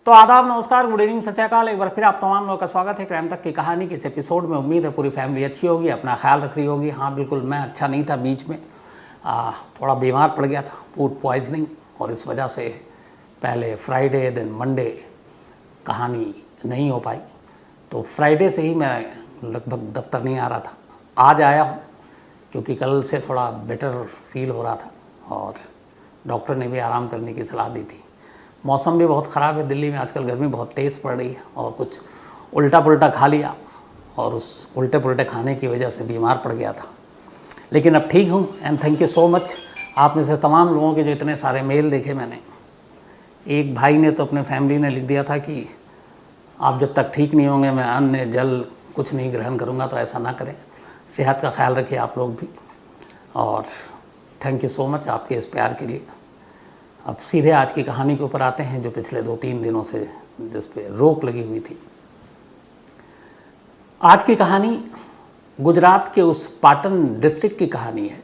तो आदाब, नमस्कार, गुड इवनिंग, सत श्री अकाल। एक बार फिर आप तमाम लोगों का स्वागत है क्राइम तक की कहानी के इस एपिसोड में। उम्मीद है पूरी फैमिली अच्छी होगी, अपना ख्याल रख रही होगी। हाँ बिल्कुल, मैं अच्छा नहीं था, बीच में थोड़ा बीमार पड़ गया था, फूड पॉइजनिंग, और इस वजह से पहले फ्राइडे देन मंडे कहानी नहीं हो पाई। तो फ्राइडे से ही मैं लगभग दफ्तर नहीं आ रहा था। आज आया हूँ क्योंकि कल से थोड़ा बेटर फील हो रहा था और डॉक्टर ने भी आराम करने की सलाह दी थी। मौसम भी बहुत ख़राब है दिल्ली में, आजकल गर्मी बहुत तेज़ पड़ रही है और कुछ उल्टा पुल्टा खा लिया और उस उल्टे पुल्टे खाने की वजह से बीमार पड़ गया था। लेकिन अब ठीक हूँ and thank you so much. आप में से तमाम लोगों के जो इतने सारे मेल देखे मैंने, एक भाई ने तो अपने फैमिली ने लिख दिया था कि आप जब तक ठीक नहीं होंगे मैं अन्न जल कुछ नहीं ग्रहण करूँगा, तो ऐसा ना करें, सेहत का ख्याल रखिए आप लोग भी। और थैंक यू सो मच आपके इस प्यार के लिए। अब सीधे आज की कहानी के ऊपर आते हैं जो पिछले 2-3 दिनों से जिस पे रोक लगी हुई थी। आज की कहानी गुजरात के उस पाटन डिस्ट्रिक्ट की कहानी है,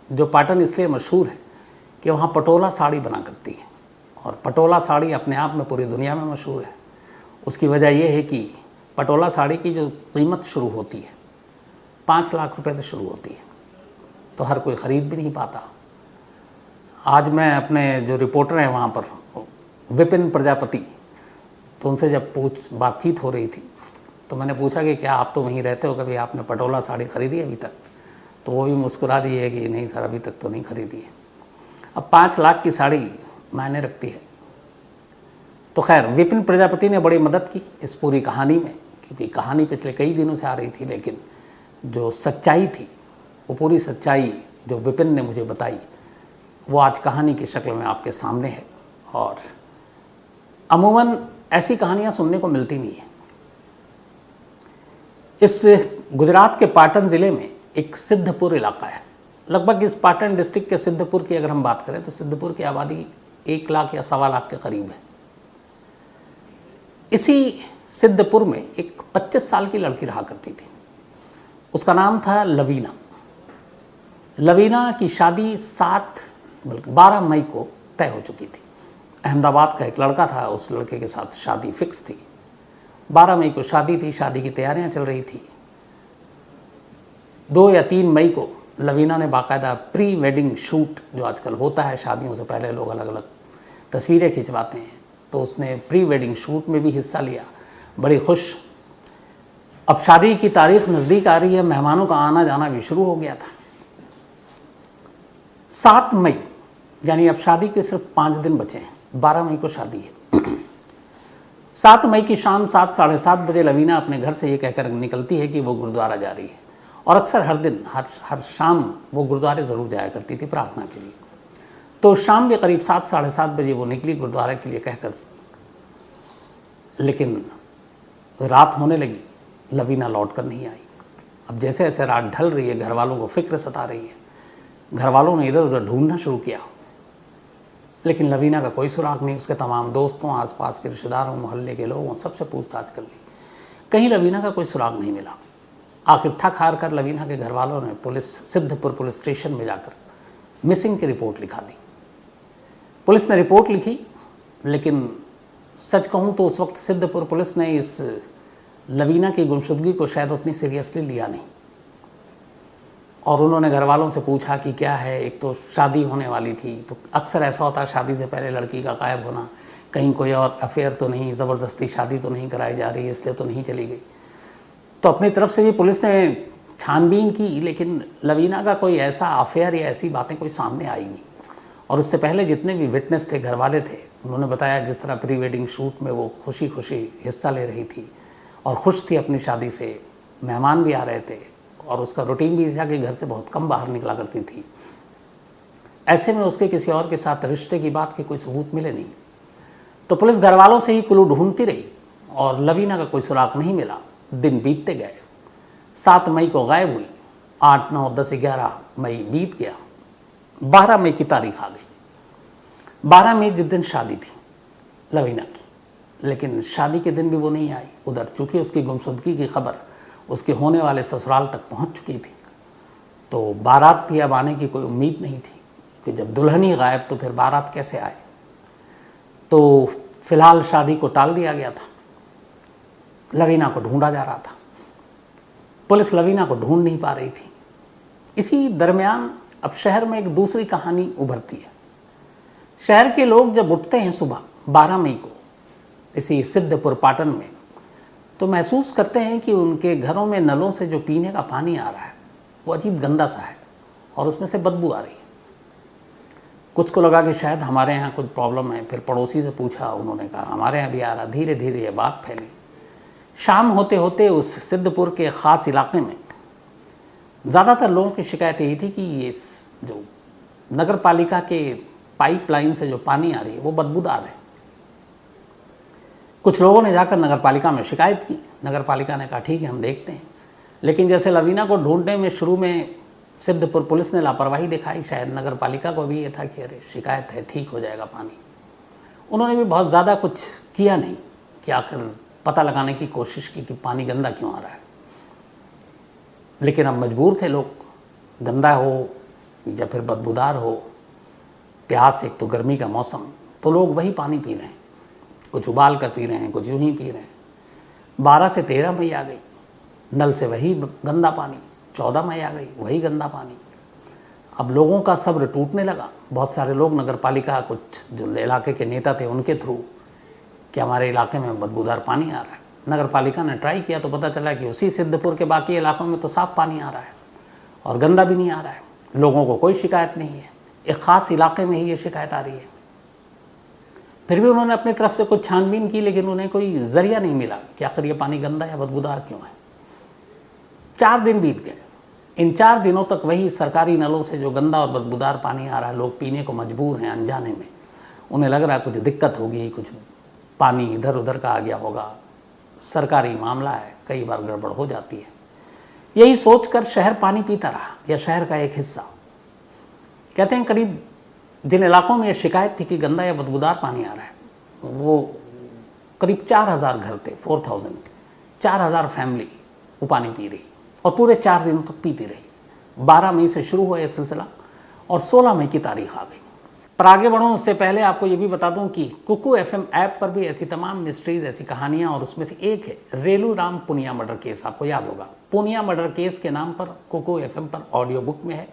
जो पाटन इसलिए मशहूर है कि वहाँ पटोला साड़ी बना करती है और पटोला साड़ी अपने आप में पूरी दुनिया में मशहूर है। उसकी वजह यह है कि पटोला साड़ी की जो कीमत शुरू होती है 5 लाख रुपए से शुरू होती है, तो हर कोई ख़रीद भी नहीं पाता। आज मैं अपने जो रिपोर्टर हैं वहाँ पर, विपिन प्रजापति, तो उनसे जब बातचीत हो रही थी तो मैंने पूछा कि क्या आप तो वहीं रहते हो, कभी आपने पटोला साड़ी ख़रीदी अभी तक? तो वो भी मुस्कुरा दी है कि नहीं सर, अभी तक तो नहीं ख़रीदी है। अब 5 लाख की साड़ी मायने रखती है। तो खैर, विपिन प्रजापति ने बड़ी मदद की इस पूरी कहानी में, क्योंकि कहानी पिछले कई दिनों से आ रही थी, लेकिन जो सच्चाई थी, वो पूरी सच्चाई जो विपिन ने मुझे बताई, वो आज कहानी की शक्ल में आपके सामने है। और अमूमन ऐसी कहानियाँ सुनने को मिलती नहीं है। इस गुजरात के पाटन ज़िले में एक सिद्धपुर इलाका है। लगभग इस पाटन डिस्ट्रिक्ट के सिद्धपुर की अगर हम बात करें तो सिद्धपुर की आबादी 1 लाख या 1.25 लाख के करीब है। इसी सिद्धपुर में एक 25 साल की लड़की रहा करती थी। उसका नाम था लवीना। लवीना की शादी 12 मई को तय हो चुकी थी। अहमदाबाद का एक लड़का था, उस लड़के के साथ शादी फिक्स थी। 12 मई को शादी थी, शादी की तैयारियां चल रही थी। 2 या 3 मई को लवीना ने बाकायदा प्री वेडिंग शूट, जो आजकल होता है, शादियों से पहले लोग अलग अलग तस्वीरें खिंचवाते हैं, तो उसने प्री वेडिंग शूट में भी हिस्सा लिया, बड़ी खुश। अब शादी की तारीख नज़दीक आ रही है, मेहमानों का आना जाना भी शुरू हो गया था। 7 मई, यानी अब शादी के सिर्फ 5 दिन बचे हैं, 12 मई को शादी है। 7 मई की शाम 7, साढ़े 7 बजे लवीना अपने घर से ये कहकर निकलती है कि वो गुरुद्वारा जा रही है। और अक्सर हर दिन हर शाम वो गुरुद्वारे ज़रूर जाया करती थी प्रार्थना के लिए। तो शाम के करीब 7, साढ़े 7 बजे वो निकली गुरुद्वारे के लिए कहकर, लेकिन रात होने लगी, लवीना लौट कर नहीं आई। अब जैसे जैसे रात ढल रही है, घर वालों को फिक्र सता रही है। घर वालों ने इधर उधर ढूंढना शुरू किया, लेकिन लवीना का कोई सुराग नहीं। उसके तमाम दोस्तों, आसपास के रिश्तेदारों, मोहल्ले के लोगों, सबसे पूछताछ कर ली, कहीं लवीना का कोई सुराग नहीं मिला। आखिर थक हार कर लवीना के घर वालों ने सिद्धपुर पुलिस स्टेशन में जाकर मिसिंग की रिपोर्ट लिखा दी। पुलिस ने रिपोर्ट लिखी, लेकिन सच कहूँ तो उस वक्त सिद्धपुर पुलिस ने इस लवीना की गुमशुदगी को शायद उतनी सीरियसली लिया नहीं। और उन्होंने घर वालों से पूछा कि क्या है, एक तो शादी होने वाली थी, तो अक्सर ऐसा होता है शादी से पहले लड़की का गायब होना, कहीं कोई और अफेयर तो नहीं, ज़बरदस्ती शादी तो नहीं कराई जा रही है, इसलिए तो नहीं चली गई। तो अपनी तरफ से भी पुलिस ने छानबीन की, लेकिन लवीना का कोई ऐसा अफेयर या ऐसी बातें कोई सामने आई नहीं। और उससे पहले जितने भी विटनेस थे, घर वाले थे, उन्होंने बताया जिस तरह प्री वेडिंग शूट में वो खुशी खुशी हिस्सा ले रही थी और खुश थी अपनी शादी से, मेहमान भी आ रहे थे, और उसका रूटीन भी था कि घर से बहुत कम बाहर निकला करती थी। ऐसे में उसके किसी और के साथ रिश्ते की बात के कोई सबूत मिले नहीं। तो पुलिस घर वालों से ही क्लू ढूंढती रही और लवीना का कोई सुराग नहीं मिला। दिन बीतते गए, 7 मई को गायब हुई, 8, 9, 10, 11 मई बीत गया, 12 मई की तारीख आ गई। 12 मई जिस दिन शादी थी लवीना की, लेकिन शादी के दिन भी वो नहीं आई उधर, चूँकि उसकी गुमशुदगी की खबर उसके होने वाले ससुराल तक पहुंच चुकी थी। तो बारात भी अब आने की कोई उम्मीद नहीं थी, कि जब दुल्हन ही गायब तो फिर बारात कैसे आए। तो फिलहाल शादी को टाल दिया गया था। लवीना को ढूंढा जा रहा था। पुलिस लवीना को ढूंढ नहीं पा रही थी। इसी दरमियान अब शहर में एक दूसरी कहानी उभरती है। शहर के लोग जब उठते हैं सुबह 12 मई को इसी सिद्धपुर पाटन में, तो महसूस करते हैं कि उनके घरों में नलों से जो पीने का पानी आ रहा है वो अजीब गंदा सा है और उसमें से बदबू आ रही है। कुछ को लगा कि शायद हमारे यहाँ कुछ प्रॉब्लम है। फिर पड़ोसी से पूछा, उन्होंने कहा हमारे यहाँ भी आ रहा। धीरे धीरे ये बात फैली। शाम होते होते उस सिद्धपुर के ख़ास इलाके में ज़्यादातर लोगों की शिकायत यही थी कि ये जो नगर पालिका के पाइपलाइन से जो पानी आ रही है वो बदबूदार है। कुछ लोगों ने जाकर नगर पालिका में शिकायत की। नगर पालिका ने कहा ठीक है, हम देखते हैं। लेकिन जैसे लवीना को ढूंढने में शुरू में सिद्धपुर पुलिस ने लापरवाही दिखाई, शायद नगर पालिका को भी ये था कि अरे शिकायत है, ठीक हो जाएगा पानी। उन्होंने भी बहुत ज़्यादा कुछ किया नहीं कि आखिर पता लगाने की कोशिश की कि पानी गंदा क्यों आ रहा है। लेकिन अब मजबूर थे लोग, गंदा हो या फिर बदबूदार हो, प्यास, एक तो गर्मी का मौसम, तो लोग वही पानी पी रहे हैं। कुछ उबाल कर पी रहे हैं, कुछ यूं ही पी रहे हैं। 12 से 13 मई आ गई, नल से वही गंदा पानी। 14 मई आ गई, वही गंदा पानी। अब लोगों का सब्र टूटने लगा। बहुत सारे लोग नगर पालिका, कुछ जो इलाके के नेता थे उनके थ्रू कि हमारे इलाके में बदबूदार पानी आ रहा है। नगर पालिका ने ट्राई किया तो पता चला कि उसी सिद्धपुर के बाकी इलाकों में तो साफ पानी आ रहा है और गंदा भी नहीं आ रहा है। लोगों को कोई शिकायत नहीं है, एक ख़ास इलाके में ही ये शिकायत आ रही है। फिर भी उन्होंने अपनी तरफ से कुछ छानबीन की, लेकिन उन्हें कोई जरिया नहीं मिला कि आखिर ये पानी गंदा या बदबूदार क्यों है। 4 दिन बीत गए। इन 4 दिनों तक वही सरकारी नलों से जो गंदा और बदबूदार पानी आ रहा है, लोग पीने को मजबूर हैं अनजाने में। उन्हें लग रहा है कुछ दिक्कत होगी, कुछ पानी इधर उधर का आ गया होगा, सरकारी मामला है, कई बार गड़बड़ हो जाती है। यही सोचकर शहर पानी पीता रहा, या शहर का एक हिस्सा। कहते हैं करीब जिन इलाकों में ये शिकायत थी कि गंदा या बदबूदार पानी आ रहा है, वो करीब 4000 घर थे, 4000 फैमिली वो पानी पी रही और पूरे 4 दिनों तक पीती रही। 12 मई से शुरू हुआ यह सिलसिला और 16 मई की तारीख आ गई। पर आगे बढ़ूँ उससे पहले आपको ये भी बता दूं कि कुकू FM ऐप पर भी ऐसी तमाम मिस्ट्रीज़, ऐसी कहानियाँ, और उसमें से एक है रेलू राम पुनिया मर्डर केस। आपको याद होगा, पुनिया मर्डर केस के नाम पर कुकू FM पर ऑडियो बुक में है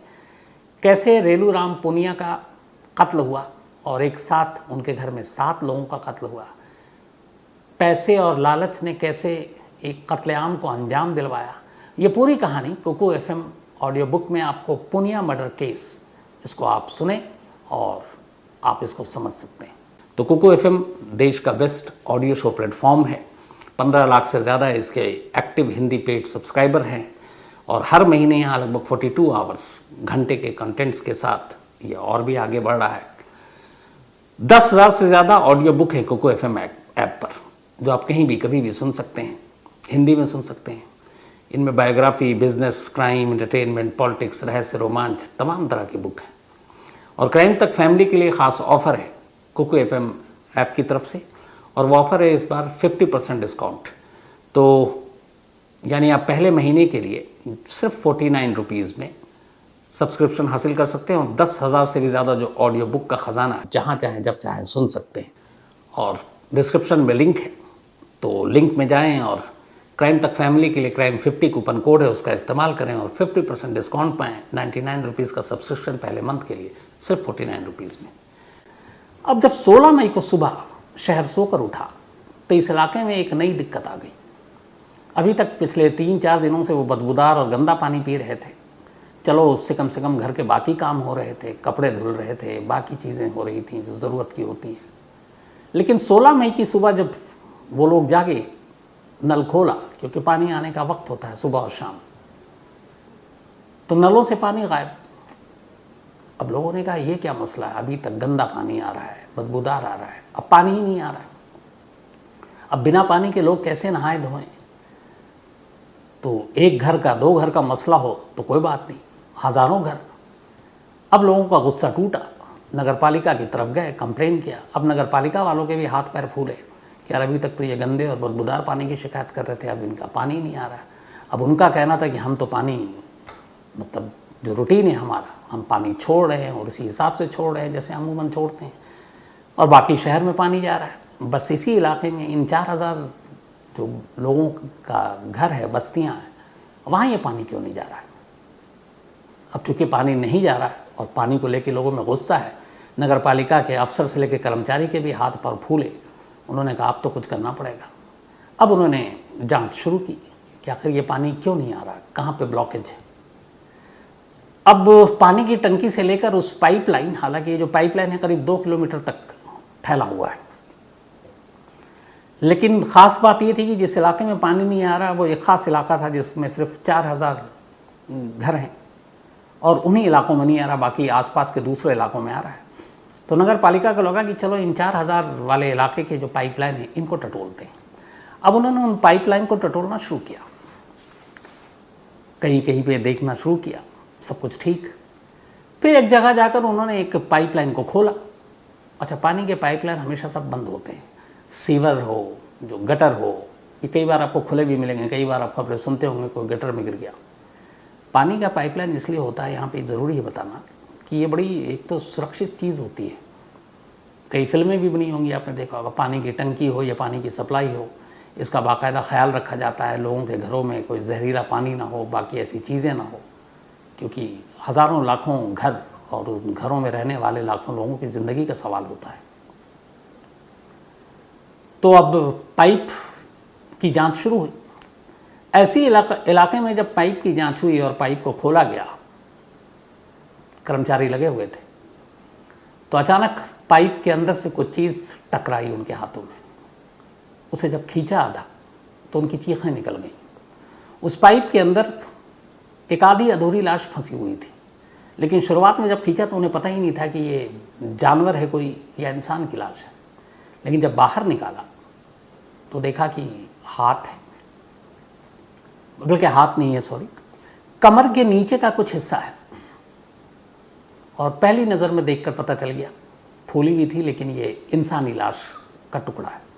कैसे रेलू राम पुनिया का कत्ल हुआ और एक साथ उनके घर में 7 लोगों का कत्ल हुआ। पैसे और लालच ने कैसे एक कत्लेआम को अंजाम दिलवाया। ये पूरी कहानी कुकू FM ऑडियो बुक में आपको पुनिया मर्डर केस, इसको आप सुने और आप इसको समझ सकते हैं। तो कुकू FM देश का बेस्ट ऑडियो शो प्लेटफॉर्म है। 15 लाख से ज़्यादा इसके एक्टिव हिंदी पेड सब्सक्राइबर हैं और हर महीने यहाँ लगभग 42 आवर्स घंटे के कंटेंट्स के साथ ये और भी आगे बढ़ रहा है। 10,000 से ज़्यादा ऑडियो बुक है कुकू FM ऐप पर, जो आप कहीं भी कभी भी सुन सकते हैं, हिंदी में सुन सकते हैं। इनमें biography, business, crime, entertainment, politics, रहस्य, रोमांच, तमाम तरह की बुक हैं। और क्राइम तक फैमिली के लिए ख़ास ऑफ़र है कुकू FM ऐप की तरफ से, और वो ऑफ़र है इस बार 50% डिस्काउंट। तो यानी आप पहले महीने के लिए सिर्फ 49 रुपीज़ में सब्सक्रिप्शन हासिल कर सकते हैं और 10,000 से भी ज़्यादा जो ऑडियो बुक का ख़जाना जहाँ चाहें जब चाहें सुन सकते हैं। और डिस्क्रिप्शन में लिंक है, तो लिंक में जाएं और क्राइम तक फैमिली के लिए क्राइम 50 कूपन कोड है, उसका इस्तेमाल करें और 50% डिस्काउंट पाएँ। 99 रुपीज़ का सब्सक्रिप्शन पहले मंथ के लिए, सिर्फ 49 रुपीज़ में। अब जब 16 मई को सुबह शहर सोकर उठा तो इस इलाके में एक नई दिक्कत आ गई। अभी तक पिछले 3-4 दिनों से वो बदबूदार और गंदा पानी पी रहे थे। चलो उससे कम से कम घर के बाकी काम हो रहे थे, कपड़े धुल रहे थे, बाकी चीज़ें हो रही थी जो ज़रूरत की होती हैं। लेकिन 16 मई की सुबह जब वो लोग जागे, नल खोला, क्योंकि पानी आने का वक्त होता है सुबह और शाम, तो नलों से पानी गायब। अब लोगों ने कहा ये क्या मसला है, अभी तक गंदा पानी आ रहा है, बदबूदार आ रहा है, अब पानी ही नहीं आ रहा है। अब बिना पानी के लोग कैसे नहाए धोएं। तो एक घर का, 2 घर का मसला हो तो कोई बात नहीं, हज़ारों घर। अब लोगों का गुस्सा टूटा, नगर पालिका की तरफ गए, कंप्लेन किया। अब नगर पालिका वालों के भी हाथ पैर फूले कि यार अभी तक तो ये गंदे और बदबूदार पानी की शिकायत कर रहे थे, अब इनका पानी नहीं आ रहा है। अब उनका कहना था कि हम तो पानी, मतलब जो रूटीन है हमारा, हम पानी छोड़ रहे हैं और उसी हिसाब से छोड़ रहे हैं जैसे अमूमन छोड़ते हैं, और बाकी शहर में पानी जा रहा है। बस इसी इलाके में इन 4000 जो लोगों का घर है, बस्तियां हैं, वहाँ ये पानी क्यों नहीं जा रहा है? अब चूंकि पानी नहीं जा रहा है और पानी को लेके लोगों में गुस्सा है, नगर पालिका के अफसर से लेकर कर्मचारी के भी हाथ पर फूले। उन्होंने कहा अब तो कुछ करना पड़ेगा। अब उन्होंने जांच शुरू की कि आखिर ये पानी क्यों नहीं आ रहा, कहाँ पे ब्लॉकेज है। अब पानी की टंकी से लेकर उस पाइपलाइन, हालांकि ये जो पाइपलाइन है करीब 2 किलोमीटर तक फैला हुआ है, लेकिन ख़ास बात ये थी कि जिस इलाके में पानी नहीं आ रहा वो एक ख़ास इलाका था जिसमें सिर्फ 4000 घर हैं और उन्हीं इलाकों में नहीं आ रहा, बाकी आसपास के दूसरे इलाकों में आ रहा है। तो नगर पालिका को लगा कि चलो इन 4000 वाले इलाके के जो पाइपलाइन है इनको टटोलते हैं। अब उन्होंने उन पाइपलाइन को टटोलना शुरू किया, कहीं कहीं पे देखना शुरू किया, सब कुछ ठीक। फिर एक जगह जाकर उन्होंने एक पाइपलाइन को खोला। अच्छा, पानी के पाइपलाइन हमेशा सब बंद होते हैं, सीवर हो, जो गटर हो, ये कई बार आपको खुले भी मिलेंगे। कई बार आप खबरें सुनते होंगे कोई गटर में गिर गया। पानी का पाइपलाइन इसलिए होता है, यहाँ पे ज़रूरी है बताना कि ये बड़ी एक तो सुरक्षित चीज़ होती है। कई फिल्में भी बनी होंगी, आपने देखा होगा, पानी की टंकी हो या पानी की सप्लाई हो, इसका बाकायदा ख्याल रखा जाता है, लोगों के घरों में कोई जहरीला पानी ना हो, बाकी ऐसी चीज़ें ना हो, क्योंकि हज़ारों लाखों घर और उस घरों में रहने वाले लाखों लोगों की ज़िंदगी का सवाल होता है। तो अब पाइप की जांच शुरू हुई। ऐसी इलाके में जब पाइप की जांच हुई और पाइप को खोला गया, कर्मचारी लगे हुए थे, तो अचानक पाइप के अंदर से कुछ चीज़ टकराई उनके हाथों में। उसे जब खींचा आधा तो उनकी चीखें निकल गईं। उस पाइप के अंदर एक आधी अधूरी लाश फंसी हुई थी, लेकिन शुरुआत में जब खींचा तो उन्हें पता ही नहीं था कि ये जानवर है कोई या इंसान की लाश है। लेकिन जब बाहर निकाला तो देखा कि हाथ है, बल्कि हाथ नहीं है, सॉरी, कमर के नीचे का कुछ हिस्सा है। और पहली नज़र में देखकर पता चल गया, फूली हुई थी लेकिन ये इंसानी लाश का टुकड़ा है।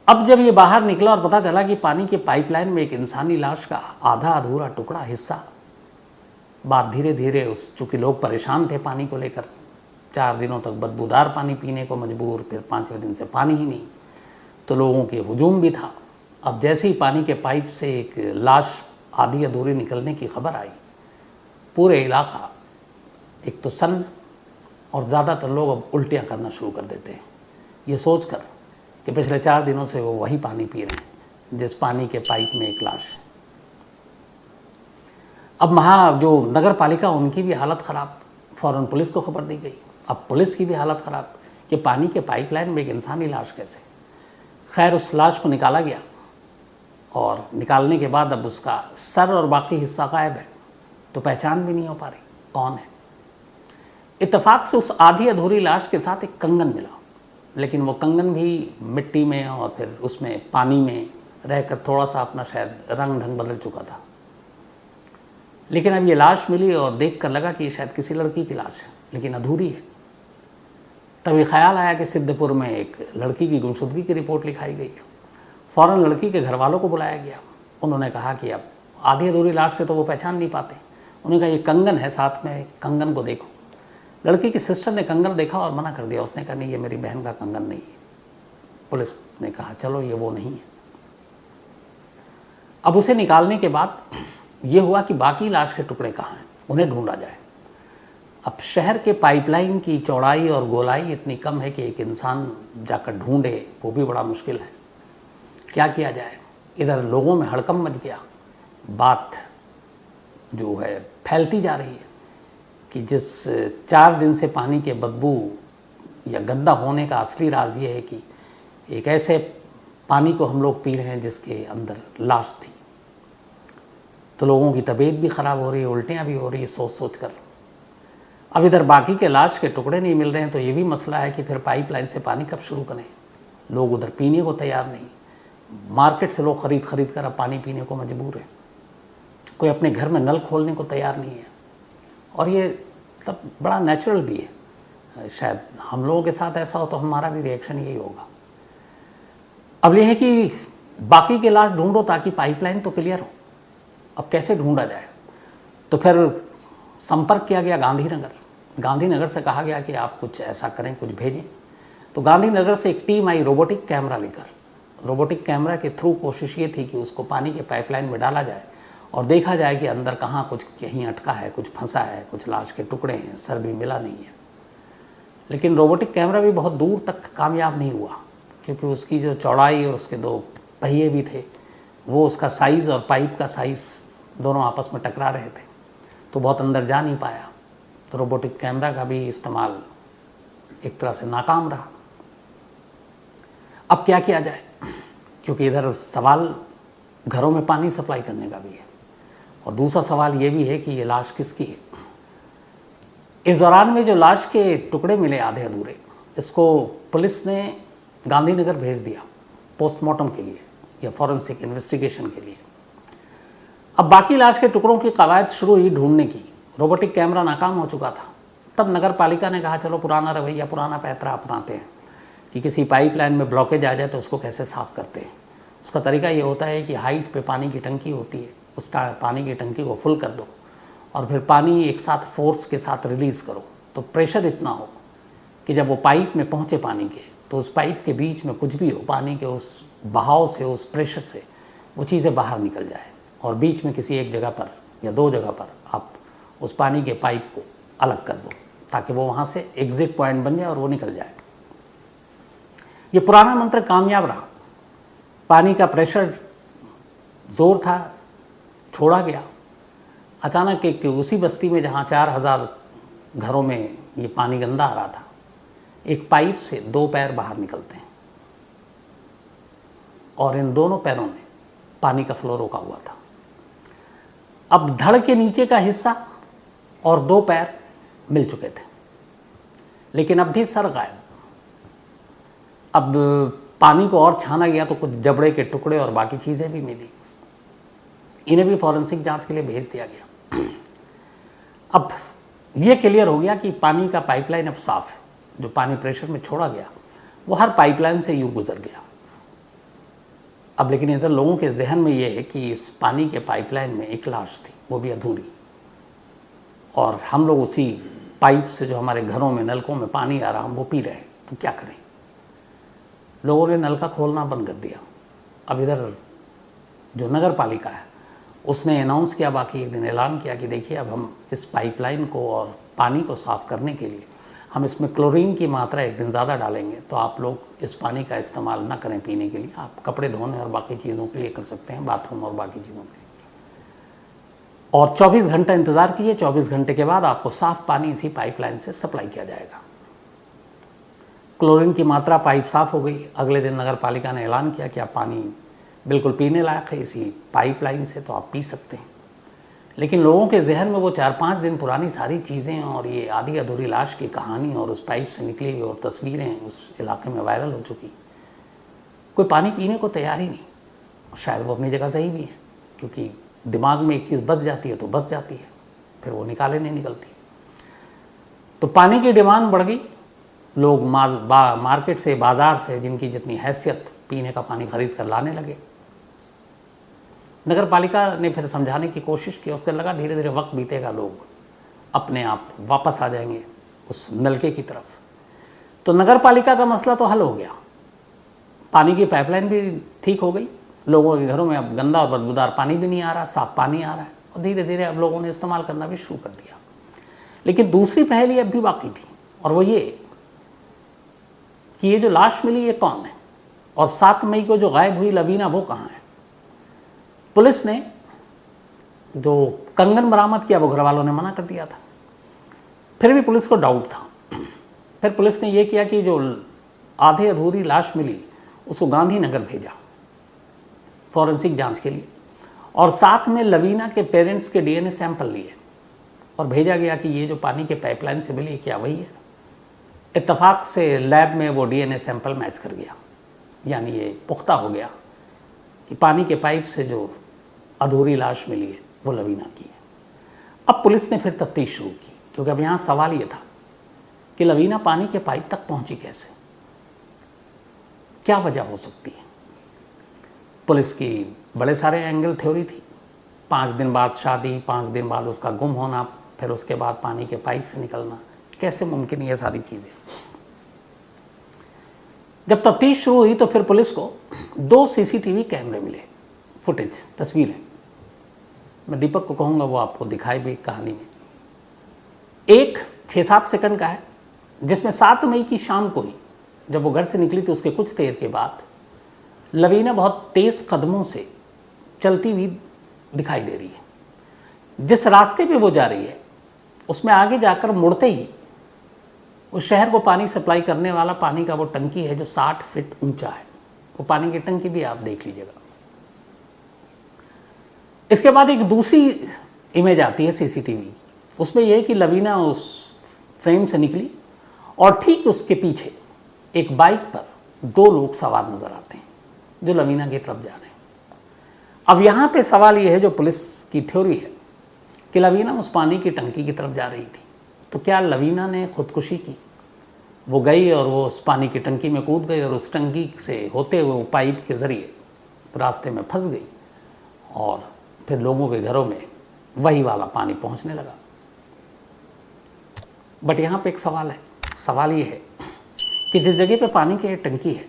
अब जब ये बाहर निकला और पता चला कि पानी के पाइपलाइन में एक इंसानी लाश का आधा अधूरा टुकड़ा हिस्सा, बात धीरे धीरे चूँकि लोग परेशान थे पानी को लेकर, 4 दिनों तक बदबूदार पानी पीने को मजबूर, फिर 5वें दिन से पानी ही नहीं, तो लोगों के हुजूम भी था। अब जैसे ही पानी के पाइप से एक लाश आधी अधूरी निकलने की खबर आई, पूरे इलाका एक तो सन्न और ज़्यादातर लोग अब उल्टियाँ करना शुरू कर देते हैं, ये सोचकर कि पिछले 4 दिनों से वो वही पानी पी रहे हैं जिस पानी के पाइप में एक लाश है। अब वहाँ जो नगर पालिका, उनकी भी हालत ख़राब, फ़ौरन पुलिस को खबर दी गई। अब पुलिस की भी हालत ख़राब कि पानी के पाइपलाइन में एक इंसानी लाश कैसे। खैर, उस लाश को निकाला गया और निकालने के बाद अब उसका सर और बाकी हिस्सा गायब है, तो पहचान भी नहीं हो पा रही कौन है। इत्तेफाक से उस आधी अधूरी लाश के साथ एक कंगन मिला, लेकिन वो कंगन भी मिट्टी में और फिर उसमें पानी में रहकर थोड़ा सा अपना शायद रंग ढंग बदल चुका था। लेकिन अब ये लाश मिली और देख कर लगा कि ये शायद किसी लड़की की लाश है, लेकिन अधूरी है। तभी ख्याल आया कि सिद्धपुर में एक लड़की की गुमशुदगी की रिपोर्ट लिखाई गई है। फ़ौरन लड़की के घर वालों को बुलाया गया। उन्होंने कहा कि अब आधी अधूरी लाश से तो वो पहचान नहीं पाते। उन्होंने कहा ये कंगन है साथ में, कंगन को देखो। लड़की की सिस्टर ने कंगन देखा और मना कर दिया। उसने कहा नहीं, ये मेरी बहन का कंगन नहीं है। पुलिस ने कहा चलो ये वो नहीं है। अब उसे निकालने के बाद ये हुआ कि बाकी लाश के टुकड़े कहाँ हैं, उन्हें ढूंढा जाए। अब शहर के पाइपलाइन की चौड़ाई और गोलाई इतनी कम है कि एक इंसान जाकर ढूंढे वो भी बड़ा मुश्किल है। क्या किया जाए? इधर लोगों में हड़कंप मच गया, बात जो है फैलती जा रही है कि जिस 4 दिन से पानी के बदबू या गंदा होने का असली राज ये है कि एक ऐसे पानी को हम लोग पी रहे हैं जिसके अंदर लाश थी। तो लोगों की तबीयत भी ख़राब हो रही है, उल्टियाँ भी हो रही है सोच सोच कर। अब इधर बाकी के लाश के टुकड़े नहीं मिल रहे हैं, तो ये भी मसला है कि फिर पाइपलाइन से पानी कब शुरू करें। लोग उधर पीने को तैयार नहीं, मार्केट से लोग ख़रीद कर अब पानी पीने को मजबूर है। कोई अपने घर में नल खोलने को तैयार नहीं है। और ये मतलब बड़ा नेचुरल भी है। शायद हम लोगों के साथ ऐसा हो तो हमारा भी रिएक्शन यही होगा। अब ये है कि बाकी के लाश ढूंढो ताकि पाइपलाइन तो क्लियर हो। अब कैसे ढूंढा जाए? तो फिर संपर्क किया गया गांधीनगर से कहा गया कि आप कुछ ऐसा करें, कुछ भेजें। तो गांधीनगर से एक टीम आई रोबोटिक कैमरा लेकर। रोबोटिक कैमरा के थ्रू कोशिश ये थी कि उसको पानी के पाइपलाइन में डाला जाए और देखा जाए कि अंदर कहाँ कुछ कहीं अटका है, कुछ फंसा है, कुछ लाश के टुकड़े हैं, सर भी मिला नहीं है। लेकिन रोबोटिक कैमरा भी बहुत दूर तक कामयाब नहीं हुआ, क्योंकि उसकी जो चौड़ाई और उसके दो पहिए भी थे, वो उसका साइज़ और पाइप का साइज़ दोनों आपस में टकरा रहे थे, तो बहुत अंदर जा नहीं पाया। तो रोबोटिक कैमरा का भी इस्तेमाल एक तरह से नाकाम रहा। अब क्या किया जाए, क्योंकि इधर सवाल घरों में पानी सप्लाई करने का भी है और दूसरा सवाल ये भी है कि ये लाश किसकी है। इस दौरान में जो लाश के टुकड़े मिले आधे अधूरे, इसको पुलिस ने गांधीनगर भेज दिया पोस्टमार्टम के लिए या फॉरेंसिक इन्वेस्टिगेशन के लिए। अब बाकी लाश के टुकड़ों की कवायद शुरू हुई ढूंढने की। रोबोटिक कैमरा नाकाम हो चुका था। तब नगर पालिका ने कहा चलो पुराना रवैया, पुराना पैतरा अपनाते हैं कि किसी पाइपलाइन में ब्लॉकेज आ जाए तो उसको कैसे साफ़ करते हैं। उसका तरीका ये होता है कि हाइट पे पानी की टंकी होती है, उस पानी की टंकी को फुल कर दो और फिर पानी एक साथ फोर्स के साथ रिलीज़ करो, तो प्रेशर इतना हो कि जब वो पाइप में पहुँचे पानी के, तो उस पाइप के बीच में कुछ भी हो, पानी के उस बहाव से, उस प्रेशर से वो चीज़ें बाहर निकल जाए और बीच में किसी एक जगह पर या दो जगह पर आप उस पानी के पाइप को अलग कर दो, ताकि वो वहाँ से एग्जिट पॉइंट बन जाए और वो निकल जाए। ये पुराना मंत्र कामयाब रहा। पानी का प्रेशर ज़ोर था, छोड़ा गया। अचानक एक उसी बस्ती में जहाँ 4000 घरों में ये पानी गंदा आ रहा था, एक पाइप से 2 पैर बाहर निकलते हैं और इन दोनों पैरों में पानी का फ्लो रोका हुआ था। अब धड़ के नीचे का हिस्सा और 2 पैर मिल चुके थे, लेकिन अब भी सर गायब। अब पानी को और छाना गया तो कुछ जबड़े के टुकड़े और बाकी चीज़ें भी मिली। इन्हें भी फॉरेंसिक जांच के लिए भेज दिया गया। अब ये क्लियर हो गया कि पानी का पाइपलाइन अब साफ़ है। जो पानी प्रेशर में छोड़ा गया वो हर पाइपलाइन से यूँ गुजर गया। अब लेकिन इधर लोगों के जहन में ये है कि इस पानी के पाइपलाइन में एक लाश थी, वो भी अधूरी, और हम लोग उसी पाइप से जो हमारे घरों में नलकों में पानी आ रहा हम वो पी रहे हैं, तो क्या करें। लोगों ने नलका खोलना बंद कर दिया। अब इधर जो नगर पालिका है उसने अनाउंस किया, बाकी एक दिन ऐलान किया कि देखिए अब हम इस पाइपलाइन को और पानी को साफ़ करने के लिए हम इसमें क्लोरीन की मात्रा एक दिन ज़्यादा डालेंगे, तो आप लोग इस पानी का इस्तेमाल ना करें पीने के लिए, आप कपड़े धोने और बाकी चीज़ों के लिए कर सकते हैं, बाथरूम और बाकी चीज़ों के लिए। और 24 घंटा इंतज़ार कीजिए, 24 घंटे के बाद आपको साफ़ पानी इसी पाइपलाइन से सप्लाई किया जाएगा। क्लोरीन की मात्रा पाइप साफ़ हो गई। अगले दिन नगर पालिका ने ऐलान किया कि आप पानी बिल्कुल पीने लायक है इसी पाइपलाइन से, तो आप पी सकते हैं। लेकिन लोगों के जहन में वो 4-5 दिन पुरानी सारी चीज़ें और ये आधी अधूरी लाश की कहानी और उस पाइप से निकली हुई और तस्वीरें उस इलाके में वायरल हो चुकी। कोई पानी पीने को तैयार ही नहीं। शायद वो अपनी जगह सही भी है, क्योंकि दिमाग में एक चीज़ बस जाती है तो बस जाती है, फिर वो निकाले नहीं निकलती। तो पानी की डिमांड बढ़ गई। लोग मार्केट से, बाज़ार से जिनकी जितनी हैसियत, पीने का पानी खरीद कर लाने लगे। नगर पालिका ने फिर समझाने की कोशिश की, उसके लगा धीरे धीरे वक्त बीतेगा, लोग अपने आप वापस आ जाएंगे उस नलके की तरफ। तो नगर पालिका का मसला तो हल हो गया, पानी की पाइपलाइन भी ठीक हो गई, लोगों के घरों में अब गंदा और बदबूदार पानी भी नहीं आ रहा, साफ पानी आ रहा है और धीरे धीरे अब लोगों ने इस्तेमाल करना भी शुरू कर दिया। लेकिन दूसरी पहेली अब भी बाकी थी, और वो ये कि ये जो लाश मिली ये कौन है, और 7 मई को जो गायब हुई लवीना वो कहाँ है। पुलिस ने जो कंगन बरामद किया वो घर वालों ने मना कर दिया था, फिर भी पुलिस को डाउट था। फिर पुलिस ने ये किया कि जो आधे अधूरी लाश मिली उसको गांधीनगर भेजा फॉरेंसिक जांच के लिए, और साथ में लवीना के पेरेंट्स के डीएनए सैंपल लिए और भेजा गया कि ये जो पानी के पाइपलाइन से मिली क्या वही है। इत्तेफाक से लैब में वो डीएनए सैंपल मैच कर गया, यानी ये पुख्ता हो गया कि पानी के पाइप से जो अधूरी लाश मिली है वो लवीना की है। अब पुलिस ने फिर तफ्तीश शुरू की, क्योंकि अब यहाँ सवाल ये था कि लवीना पानी के पाइप तक पहुँची कैसे, क्या वजह हो सकती है। पुलिस की बड़े सारे एंगल थ्योरी थी। 5 दिन बाद शादी, 5 दिन बाद उसका गुम होना, फिर उसके बाद पानी के पाइप से निकलना, कैसे मुमकिन ये सारी चीज़ें। जब तफ्तीश शुरू हुई तो फिर पुलिस को 2 सीसीटीवी कैमरे मिले, फुटेज, तस्वीरें। मैं दीपक को कहूँगा वो आपको दिखाए भी कहानी में। एक 6-7 सेकंड का है जिसमें 7 मई की शाम को ही जब वो घर से निकली तो उसके कुछ देर के बाद लवीना बहुत तेज़ कदमों से चलती हुई दिखाई दे रही है। जिस रास्ते पे वो जा रही है उसमें आगे जाकर मुड़ते ही उस शहर को पानी सप्लाई करने वाला पानी का वो टंकी है जो 60 फीट ऊंचा है। वो पानी की टंकी भी आप देख लीजिएगा। इसके बाद एक दूसरी इमेज आती है सीसीटीवी, उसमें यह है कि लवीना उस फ्रेम से निकली और ठीक उसके पीछे एक बाइक पर 2 लोग सवार नजर आते हैं जो लवीना की तरफ जा रहे हैं। अब यहाँ पे सवाल ये है, जो पुलिस की थ्योरी है कि लवीना उस पानी की टंकी की तरफ जा रही थी, तो क्या लवीना ने खुदकुशी की? वो गई और वो उस पानी की टंकी में कूद गई और उस टंकी से होते हुए वो पाइप के ज़रिए रास्ते में फंस गई और फिर लोगों के घरों में वही वाला पानी पहुंचने लगा। बट यहाँ पे एक सवाल है। सवाल ये है कि जिस जगह पे पानी की टंकी है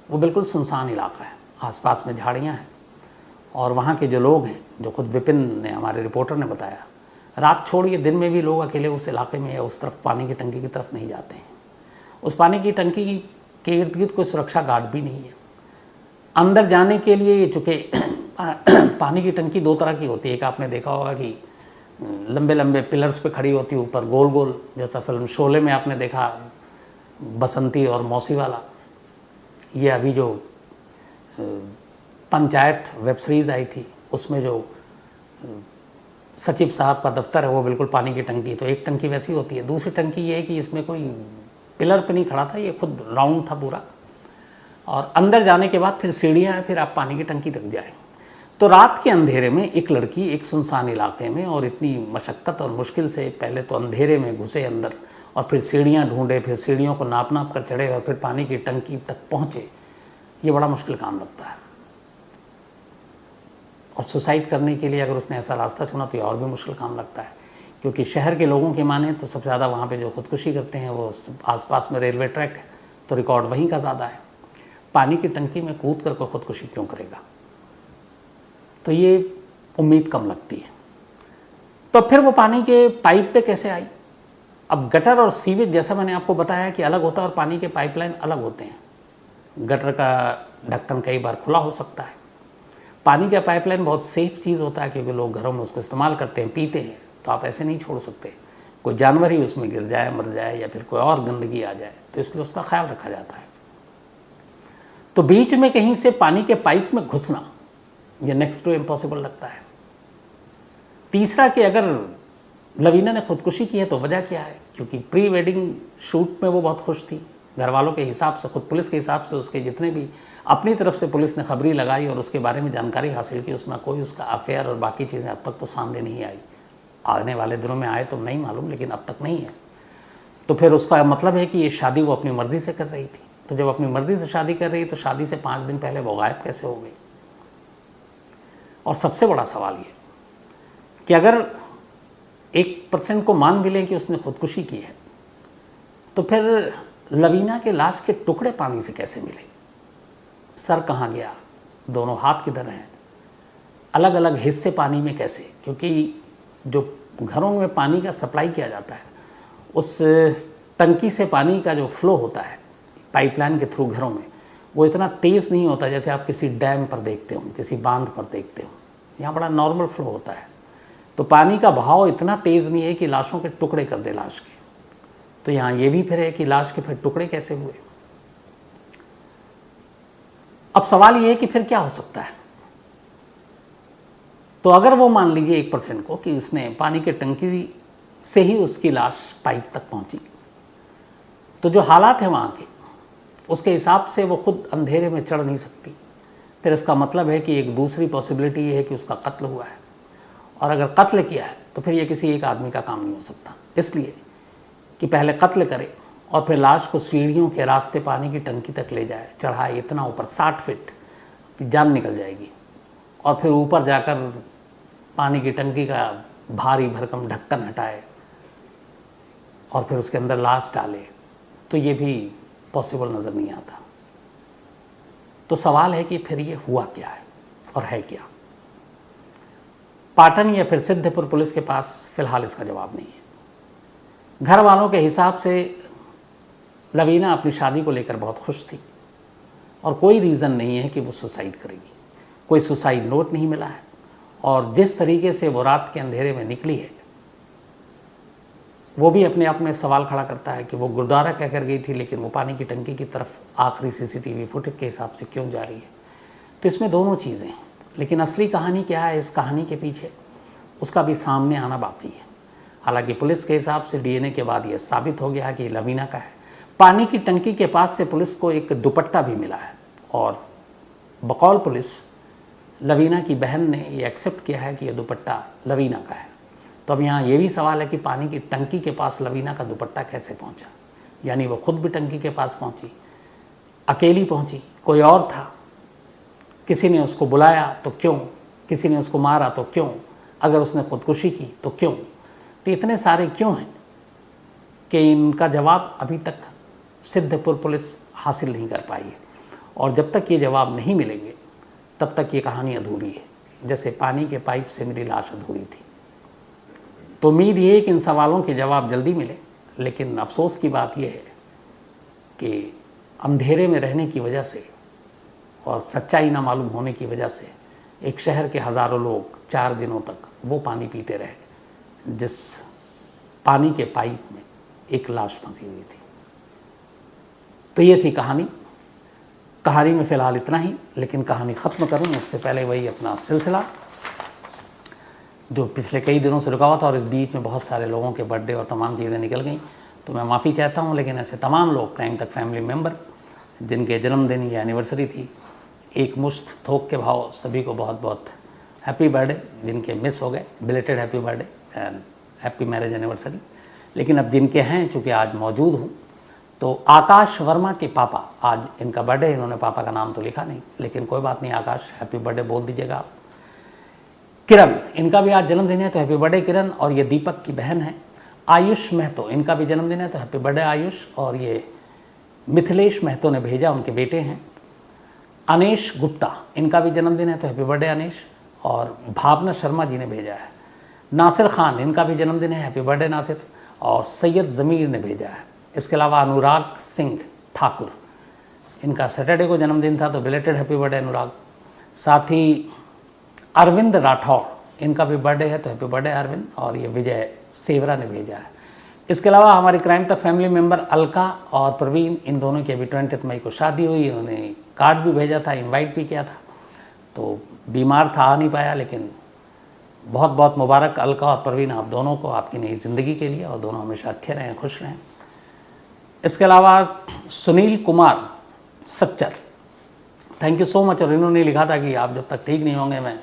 वो बिल्कुल सुनसान इलाका है, आसपास में झाड़ियाँ हैं और वहाँ के जो लोग हैं, जो खुद विपिन ने, हमारे रिपोर्टर ने बताया, रात छोड़िए दिन में भी लोग अकेले उस इलाके में या उस तरफ पानी की टंकी की तरफ नहीं जाते हैं। उस पानी की टंकी के इर्द गिर्द कोई सुरक्षा गार्ड भी नहीं है। अंदर जाने के लिए, चूँकि पानी की टंकी 2 तरह की होती है, एक आपने देखा होगा कि लंबे लंबे पिलर्स पे खड़ी होती है, ऊपर गोल गोल, जैसा फिल्म शोले में आपने देखा बसंती और मौसी वाला। ये अभी जो पंचायत वेब सीरीज़ आई थी उसमें जो सचिव साहब का दफ्तर है वो बिल्कुल पानी की टंकी, तो एक टंकी वैसी होती है। दूसरी टंकी ये है कि इसमें कोई पिलर पे नहीं खड़ा था, ये खुद राउंड था पूरा, और अंदर जाने के बाद फिर सीढ़ियाँ हैं, फिर आप पानी की टंकी तक जाएँ। तो रात के अंधेरे में एक लड़की एक सुनसान इलाके में, और इतनी मशक्क़त और मुश्किल से पहले तो अंधेरे में घुसे अंदर और फिर सीढ़ियाँ ढूंढे, फिर सीढ़ियों को नाप नाप कर चढ़े और फिर पानी की टंकी तक पहुँचे, ये बड़ा मुश्किल काम लगता है। और सुसाइड करने के लिए अगर उसने ऐसा रास्ता चुना तो ये और भी मुश्किल काम लगता है, क्योंकि शहर के लोगों के माने तो सबसे ज़्यादा वहाँ पे जो खुदकुशी करते हैं वो आसपास में रेलवे ट्रैक है, तो रिकॉर्ड वहीं का ज़्यादा है। पानी की टंकी में कूद कर कोई खुदकुशी क्यों करेगा? तो ये उम्मीद कम लगती है। तो फिर वो पानी के पाइप पे कैसे आई? अब गटर और सीवेज, जैसा मैंने आपको बताया कि अलग होता है और पानी के पाइपलाइन अलग होते हैं। गटर का ढक्कन कई बार खुला हो सकता है। पानी का पाइपलाइन बहुत सेफ़ चीज़ होता है, क्योंकि लोग घरों में उसको इस्तेमाल करते हैं, पीते हैं, तो आप ऐसे नहीं छोड़ सकते। कोई जानवर ही उसमें गिर जाए, मर जाए, या फिर कोई और गंदगी आ जाए, तो इसलिए उसका ख्याल रखा जाता है। तो बीच में कहीं से पानी के पाइप में घुसना ये नेक्स्ट टू इम्पॉसिबल लगता है। तीसरा कि अगर लवीना ने खुदकुशी की है तो वजह क्या है? क्योंकि प्री वेडिंग शूट में वो बहुत खुश थी। घर वालों के हिसाब से, खुद पुलिस के हिसाब से, उसके जितने भी अपनी तरफ से पुलिस ने खबरी लगाई और उसके बारे में जानकारी हासिल की, उसमें कोई उसका अफेयर और बाकी चीज़ें अब तक तो सामने नहीं आई। आने वाले दिनों में आए तो नहीं मालूम, लेकिन अब तक नहीं है। तो फिर उसका मतलब है कि ये शादी वो अपनी मर्ज़ी से कर रही थी। तो जब अपनी मर्ज़ी से शादी कर रही है तो शादी से 5 दिन पहले वो गायब कैसे हो गई? और सबसे बड़ा सवाल ये कि अगर 1% को मान भी लें कि उसने खुदकुशी की है, तो फिर लवीना के लाश के टुकड़े पानी से कैसे मिले? सर कहाँ गया? दोनों हाथ किधर हैं? अलग अलग हिस्से पानी में कैसे? क्योंकि जो घरों में पानी का सप्लाई किया जाता है, उस टंकी से पानी का जो फ्लो होता है पाइपलाइन के थ्रू घरों में, वो इतना तेज़ नहीं होता जैसे आप किसी डैम पर देखते हो, किसी बांध पर देखते हो। यहाँ बड़ा नॉर्मल फ्लो होता है। तो पानी का बहाव इतना तेज़ नहीं है कि लाशों के टुकड़े कर दे लाश के। तो यहाँ ये भी फिर है कि लाश के फिर टुकड़े कैसे हुए? अब सवाल ये है कि फिर क्या हो सकता है? तो अगर वो मान लीजिए 1% को कि उसने पानी के टंकी से ही उसकी लाश पाइप तक पहुंची, तो जो हालात हैं वहाँ के, उसके हिसाब से वो खुद अंधेरे में चढ़ नहीं सकती। फिर इसका मतलब है कि एक दूसरी पॉसिबिलिटी ये है कि उसका कत्ल हुआ है, और अगर कत्ल किया है तो फिर ये किसी एक आदमी का काम नहीं हो सकता। इसलिए कि पहले कत्ल करे और फिर लाश को सीढ़ियों के रास्ते पानी की टंकी तक ले जाए, चढ़ाए इतना ऊपर 60 फीट कि जान निकल जाएगी, और फिर ऊपर जाकर पानी की टंकी का भारी भरकम ढक्कन हटाए और फिर उसके अंदर लाश डाले, तो ये भी पॉसिबल नज़र नहीं आता। तो सवाल है कि फिर ये हुआ क्या है और है क्या। पाटन या फिर सिद्धपुर पुलिस के पास फिलहाल इसका जवाब नहीं है। घर वालों के हिसाब से लवीना अपनी शादी को लेकर बहुत खुश थी और कोई रीज़न नहीं है कि वो सुसाइड करेगी। कोई सुसाइड नोट नहीं मिला है और जिस तरीके से वो रात के अंधेरे में निकली है वो भी अपने आप में सवाल खड़ा करता है कि वो गुरुद्वारा कहकर गई थी, लेकिन वो पानी की टंकी की तरफ आखिरी सीसीटीवी फुटेज के हिसाब से क्यों जा रही है। तो इसमें दोनों चीज़ें हैं, लेकिन असली कहानी क्या है इस कहानी के पीछे, उसका भी सामने आना बाकी है। हालांकि पुलिस के हिसाब से डीएनए के बाद ये साबित हो गया कि लवीना का है। पानी की टंकी के पास से पुलिस को एक दुपट्टा भी मिला है और बकौल पुलिस लवीना की बहन ने ये एक्सेप्ट किया है कि ये दुपट्टा लवीना का है। तो अब यहाँ ये भी सवाल है कि पानी की टंकी के पास लवीना का दुपट्टा कैसे पहुँचा, यानी वो खुद भी टंकी के पास पहुँची, अकेली पहुँची, कोई और था, किसी ने उसको बुलाया तो क्यों, किसी ने उसको मारा तो क्यों, अगर उसने खुदकुशी की तो क्यों। तो इतने सारे क्यों हैं कि इनका जवाब अभी तक सिद्धपुर पुलिस हासिल नहीं कर पाई है और जब तक ये जवाब नहीं मिलेंगे तब तक ये कहानी अधूरी है, जैसे पानी के पाइप से मेरी लाश अधूरी थी। तो उम्मीद ये है कि इन सवालों के जवाब जल्दी मिले, लेकिन अफसोस की बात यह है कि अंधेरे में रहने की वजह से और सच्चाई ना मालूम होने की वजह से एक शहर के हज़ारों लोग 4 दिनों तक वो पानी पीते रहे जिस पानी के पाइप में एक लाश फंसी हुई थी। तो ये थी कहानी में फ़िलहाल इतना ही, लेकिन कहानी ख़त्म करूँ उससे पहले वही अपना सिलसिला जो पिछले कई दिनों से रुका हुआ था और इस बीच में बहुत सारे लोगों के बर्थडे और तमाम चीज़ें निकल गई, तो मैं माफ़ी चाहता हूँ। लेकिन ऐसे तमाम लोग क्राइम तक फैमिली मेम्बर जिनके जन्मदिन या एनिवर्सरी थी, एक मुश्त थोक के भाव सभी को बहुत बहुत हैप्पी बर्थडे। जिनके मिस हो गए belated happy birthday and happy marriage anniversary. लेकिन अब जिनके हैं, चूँकि आज मौजूद हूँ, तो आकाश वर्मा के पापा, आज इनका बर्थडे, इन्होंने पापा का नाम तो लिखा नहीं, लेकिन कोई बात नहीं, आकाश हैप्पी बर्थडे बोल दीजिएगा आप। किरण, इनका भी आज जन्मदिन है तो हैप्पी बर्थडे किरण। और ये दीपक की बहन है आयुष महतो, इनका भी जन्मदिन है तो हैप्पी बर्थडे आयुष। और ये मिथिलेश महतो ने भेजा, उनके बेटे हैं। अनेश गुप्ता, इनका भी जन्मदिन है तो हैप्पी बर्थडे अनेश। और भावना शर्मा जी ने भेजा है। नासिर खान, इनका भी जन्मदिन है, हैप्पी बर्थडे नासिर। और सैयद ज़मीर ने भेजा है। इसके अलावा अनुराग सिंह ठाकुर, इनका सैटरडे को जन्मदिन था तो बिलेटेड हैप्पी बर्थडे अनुराग। साथ ही अरविंद राठौड़, इनका भी बर्थडे है तो हैप्पी बर्थडे अरविंद। और ये विजय सेवरा ने भेजा है। इसके अलावा हमारी क्राइम तक फैमिली मेम्बर अलका और प्रवीण, इन दोनों की अभी 20 मई को शादी हुई। उन्होंने कार्ड भी भेजा था, इनवाइट भी किया था, तो बीमार था, आ नहीं पाया। लेकिन बहुत बहुत मुबारक अलका और प्रवीण, आप दोनों को आपकी नई ज़िंदगी के लिए, और दोनों हमेशा अच्छे रहें, खुश रहें। इसके अलावा Sunil Kumar Sachar, thank you so much. और इन्होंने लिखा था कि आप जब तक ठीक नहीं होंगे मैं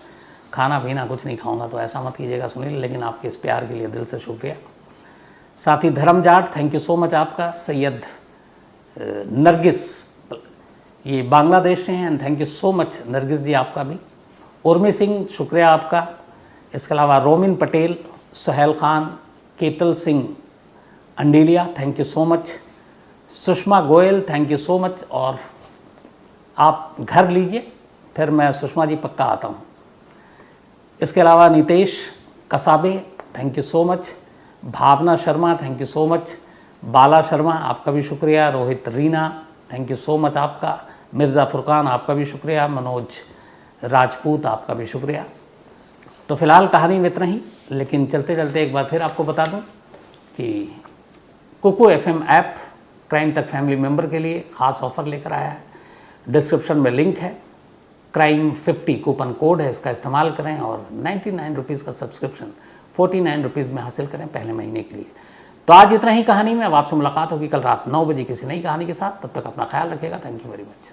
खाना पीना कुछ नहीं खाऊंगा, तो ऐसा मत कीजिएगा सुनील, लेकिन आपके इस प्यार के लिए दिल से शुक्रिया। साथ ही Dharm Jat, thank you so much आपका। सैयद नरगिस, ये बांग्लादेश से हैं, and thank you so much Nargis ji आपका भी। उर्मी सिंह, शुक्रिया आपका। इसके अलावा Romin Patel, Suhel Khan, Ketal Singh Andilia, thank you so much. Sushma Goyal, thank you so much. और आप घर लीजिए, फिर मैं सुषमा जी पक्का आता हूँ। इसके अलावा Nitesh Kasabe, thank you so much. Bhavna Sharma, thank you so much. Bala Sharma, आपका भी शुक्रिया। Rohit Reena, thank you so much आपका। मिर्ज़ा फुरकान, आपका भी शुक्रिया। मनोज राजपूत, आपका भी शुक्रिया। तो फ़िलहाल कहानी में इतना ही, लेकिन चलते चलते एक बार फिर आपको बता दूं कि कुकू FM ऐप क्राइम तक फैमिली मेम्बर के लिए ख़ास ऑफ़र लेकर आया है। डिस्क्रिप्शन में लिंक है, क्राइम 50 कूपन कोड है, इसका इस्तेमाल करें और 99 रुपीज़ का सब्सक्रिप्शन 49 रुपीज़ में हासिल करें पहले महीने के लिए। तो आज इतना ही कहानी में। अब आपसे मुलाकात होगी कल रात 9 बजे किसी नई कहानी के साथ। तब तक अपना ख्याल रखिएगा। Thank you very much.